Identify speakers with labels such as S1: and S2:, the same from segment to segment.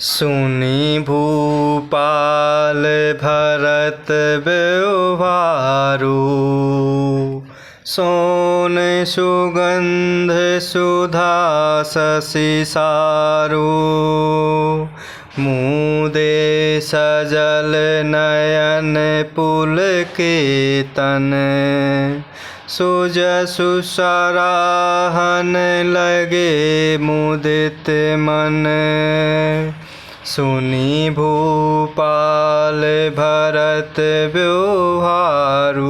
S1: सुनि भूपाल भरत व्यवहारु। सोन सुगंध सुधा शशि सारु। मुदे सजल नयन पुलकितन। सुजसु सराहन लगे मुदित मन। सुनि भूपाल भरत व्यवहारु।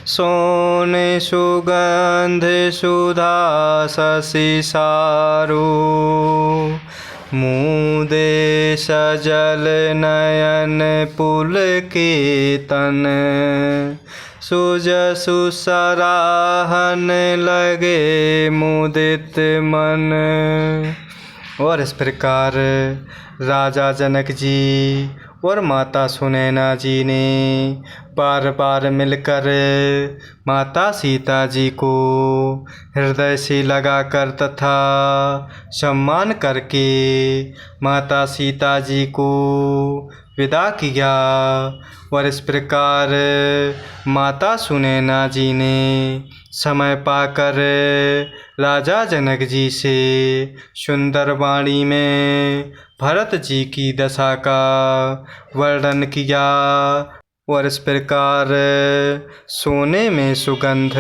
S1: सोन सुगंध सुधा शशि सारु। मुदे सजल नयन पुलकितन। सुजसु सराहन लगे मुदित मन। और इस प्रकार राजा जनक जी और माता सुनैना जी ने बार बार मिलकर माता सीता जी को हृदय से लगाकर तथा सम्मान करके माता सीता जी को विदा किया। और इस प्रकार माता सुनैना जी ने समय पाकर राजा जनक जी से सुंदर वाणी में भरत जी की दशा का वर्णन किया। और इस प्रकार सोने में सुगंध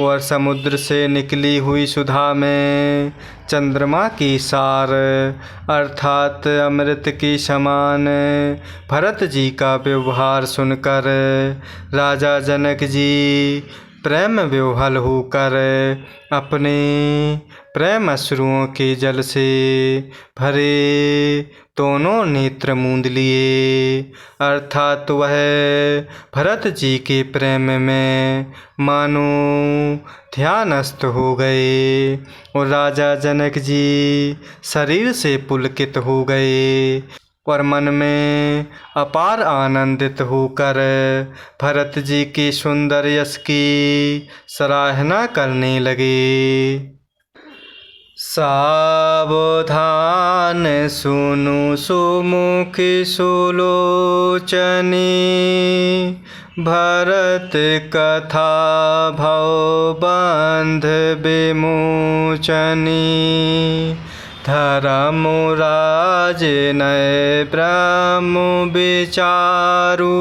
S1: और समुद्र से निकली हुई सुधा में चंद्रमा की सार अर्थात अमृत के समान भरत जी का व्यवहार सुनकर राजा जनक जी प्रेम विह्वल होकर अपने प्रेम अश्रुओं के जल से भरे दोनों नेत्र मूंद लिए। अर्थात वह भरत जी के प्रेम में मानो ध्यानस्थ हो गए और राजा जनक जी शरीर से पुलकित हो गए और मन में अपार आनंदित होकर भरत जी के सुंदर यश की सराहना करने लगे। सावधान सुनु सुमुखी सुलोचनी। भरत कथा भवबंध विमोचनी। धर्मराज नय ब्रह्म विचारु।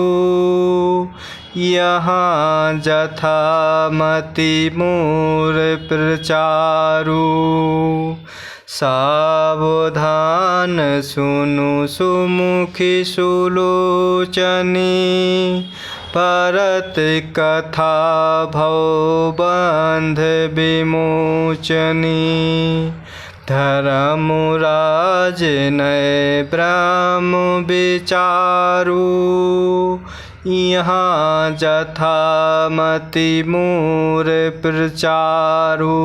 S1: यहाँ जथामति मोर प्रचारु। सावधान सुनु सुमुखी सुलोचनी। भरत कथा भवबंध विमोचनी। धर्मराज नय ब्रह्म विचारु। यहाँ जथामति मोर प्रचारु।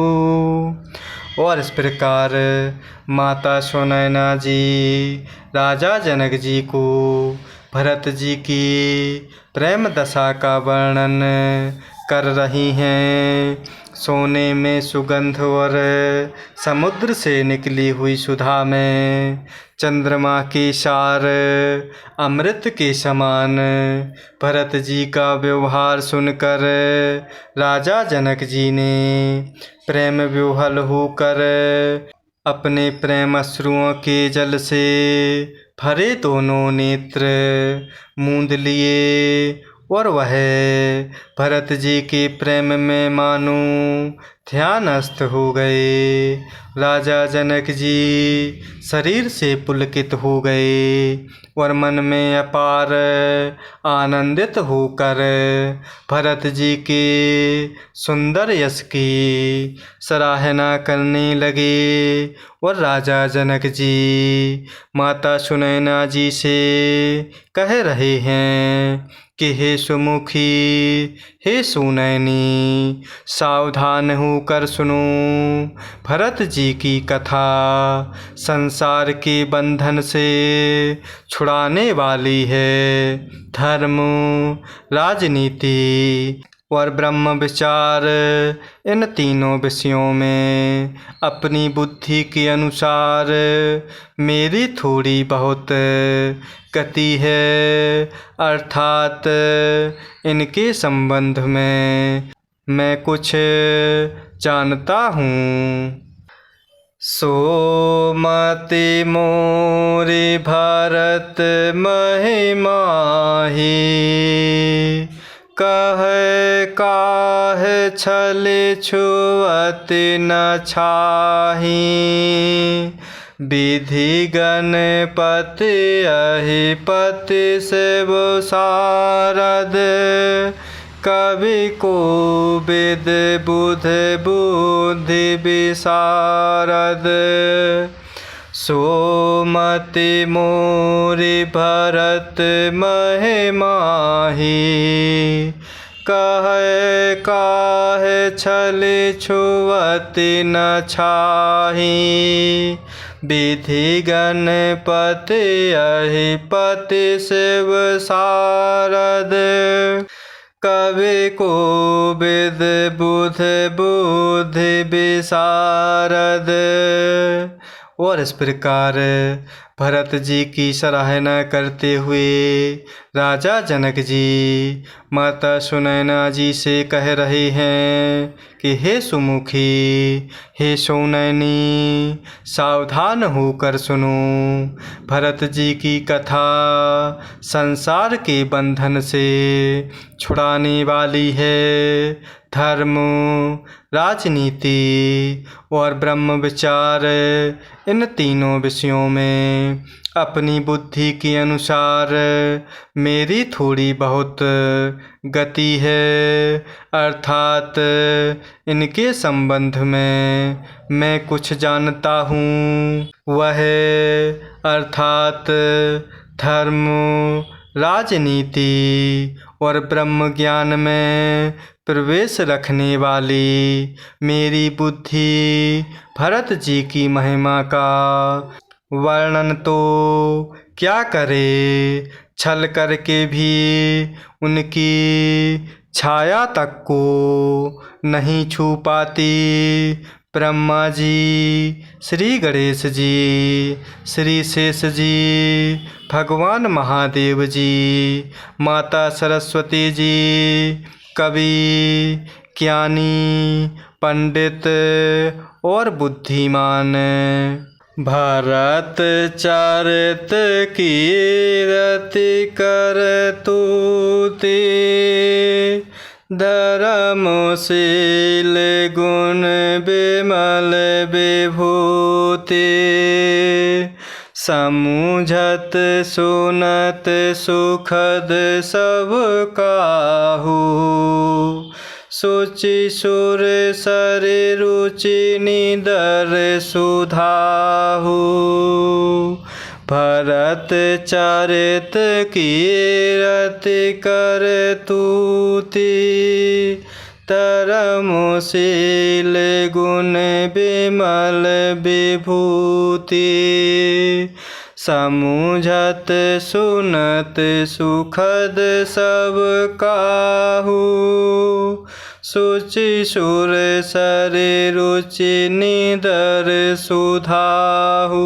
S1: और इस प्रकार माता सुनैना जी राजा जनक जी को भरत जी की प्रेम दशा का वर्णन कर रही हैं। सोने में सुगंध और समुद्र से निकली हुई सुधा में चंद्रमा के सार अमृत के समान भरत जी का व्यवहार सुनकर राजा जनक जी ने प्रेम विह्वल होकर अपने प्रेम अश्रुओं के जल से भरे दोनों नेत्र मूंद लिए और वह भरत जी के प्रेम में मानो ध्यानस्थ हो गए। राजा जनक जी शरीर से पुलकित हो गए और मन में अपार आनंदित होकर भरत जी के सुंदर यश की सराहना करने लगे। और राजा जनक जी माता सुनैना जी से कह रहे हैं कि हे सुमुखी, हे सुनैनी, सावधान होकर सुनो। भरत जी की कथा संसार के बंधन से छुड़ाने वाली है। धर्म, राजनीति और ब्रह्म विचार, इन तीनों विषयों में अपनी बुद्धि के अनुसार मेरी थोड़ी बहुत गति है, अर्थात इनके संबंध में मैं कुछ जानता हूँ। सो मति मोरि भरत महिमा ही, कहे काहे छल छुअत न छाही। विधि गणपति अहिपति शिव शारद, कवि कोविद बुध बुद्धि विशारद। सो मति मोरि भरत महिमा ही, कहे काहे छल छुअत न छाही। विधि गणपति अहिपति शिव शारद, कवि कोविद बुध बुद्धि विशारद। और इस प्रकार भरत जी की सराहना करते हुए राजा जनक जी माता सुनैना जी से कह रहे हैं कि हे सुमुखी, हे सौनैनी, सावधान होकर सुनो। भरत जी की कथा संसार के बंधन से छुड़ाने वाली है। धर्म, राजनीति और ब्रह्म विचार, इन तीनों विषयों में अपनी बुद्धि के अनुसार मेरी थोड़ी बहुत गति है, अर्थात इनके संबंध में मैं कुछ जानता हूँ। वह अर्थात धर्म, राजनीति और ब्रह्म ज्ञान में प्रवेश रखने वाली मेरी बुद्धि भरत जी की महिमा का वर्णन तो क्या करे, छल करके भी उनकी छाया तक को नहीं छू पाती। ब्रह्मा जी, श्री गणेश जी, श्री शेष जी, भगवान महादेव जी, माता सरस्वती जी, कवि, ज्ञानी, पंडित और बुद्धिमान भरत चरित कीरति कर तूति। धर्मशील गुण विमल विभूति, समुझत सुनत सुखद सब काहू। सोचि सुर सरि रुचि निदर सुधाहु। भरत चरित कीरति कर तूति। धर्मशील गुण विमल विभूति, समुझत सुनत सुखद सब काहू। सुचि सुर सरि रुचि निदर सुधाहु।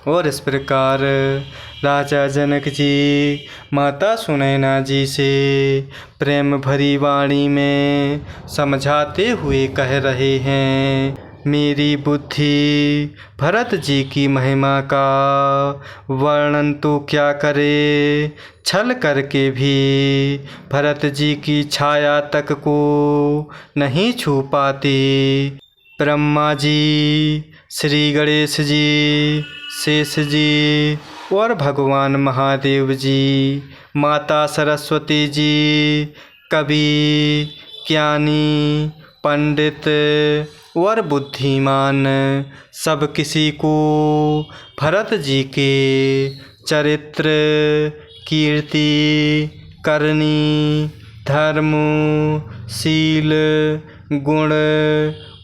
S1: और इस प्रकार राजा जनक जी माता सुनैना जी से प्रेम भरी वाणी में समझाते हुए कह रहे हैं, मेरी बुद्धि भरत जी की महिमा का वर्णन तो क्या करे, छल करके भी भरत जी की छाया तक को नहीं छू पाती। ब्रह्मा जी, श्री गणेश जी, शेष जी और भगवान महादेव जी, माता सरस्वती जी, कवि, ज्ञानी, पंडित और बुद्धिमान सब किसी को भरत जी के चरित्र, कीर्ति, करनी, धर्म, शील, गुण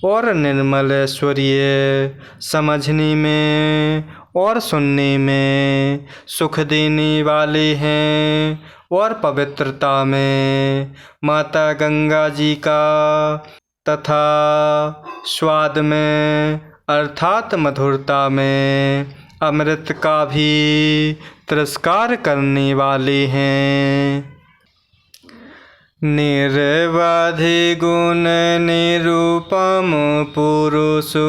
S1: और निर्मल ऐश्वर्य समझने में और सुनने में सुख देने वाले हैं और पवित्रता में माता गंगा जी का तथा स्वाद में अर्थात मधुरता में अमृत का भी तिरस्कार करने वाले हैं। निर्वधि गुण निरूपम पुरुषो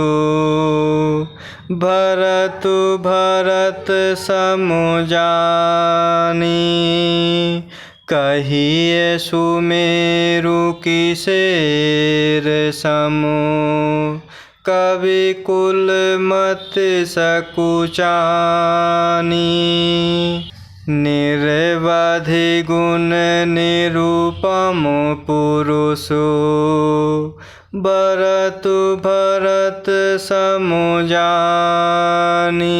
S1: भरतु भरत सम जानी कहिए सुमेरु किसेर समो कवि कुल मत सकुचानी निर्वधि गुण निरूपम पुरुषो भरतु भरत सम जानी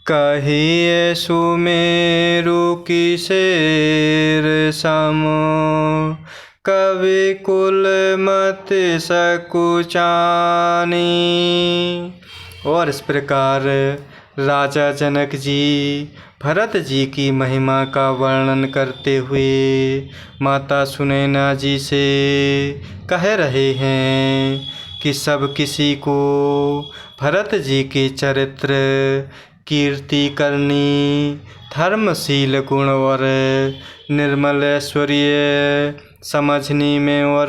S1: कहिए सुमेरु किसेर सम कवि कुल मत सकुचानी। और इस प्रकार राजा जनक जी भरत जी की महिमा का वर्णन करते हुए माता सुनैना जी से कह रहे हैं कि सब किसी को भरत जी के चरित्र कीर्ति करनी, धर्मशील गुण और निर्मल ऐश्वर्य समझने में और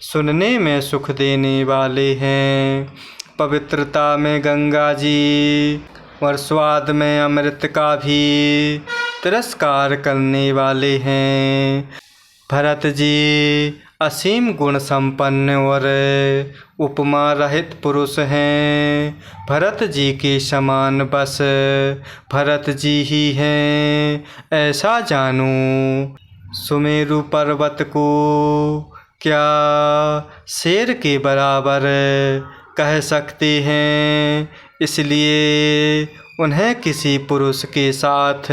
S1: सुनने में सुख देने वाले हैं। पवित्रता में गंगा जी और स्वाद में अमृत का भी तिरस्कार करने वाले हैं। भरत जी असीम गुण संपन्न और उपमा रहित पुरुष हैं। भरत जी के समान बस भरत जी ही हैं ऐसा जानू। सुमेरु पर्वत को क्या शेर के बराबर कह सकते हैं, इसलिए उन्हें किसी पुरुष के साथ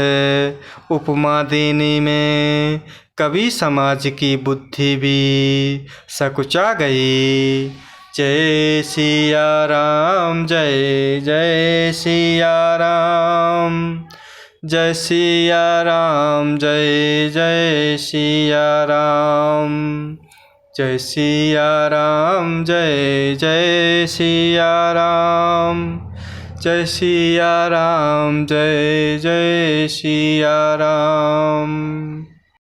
S1: उपमा देने में कवि समाज की बुद्धि भी सकुचा गई। जय सिया राम जय जय सिया राम जय सिया राम जय जय सिया राम जय सिया राम जय जय सिया राम जय सिया राम जय जय सिया राम।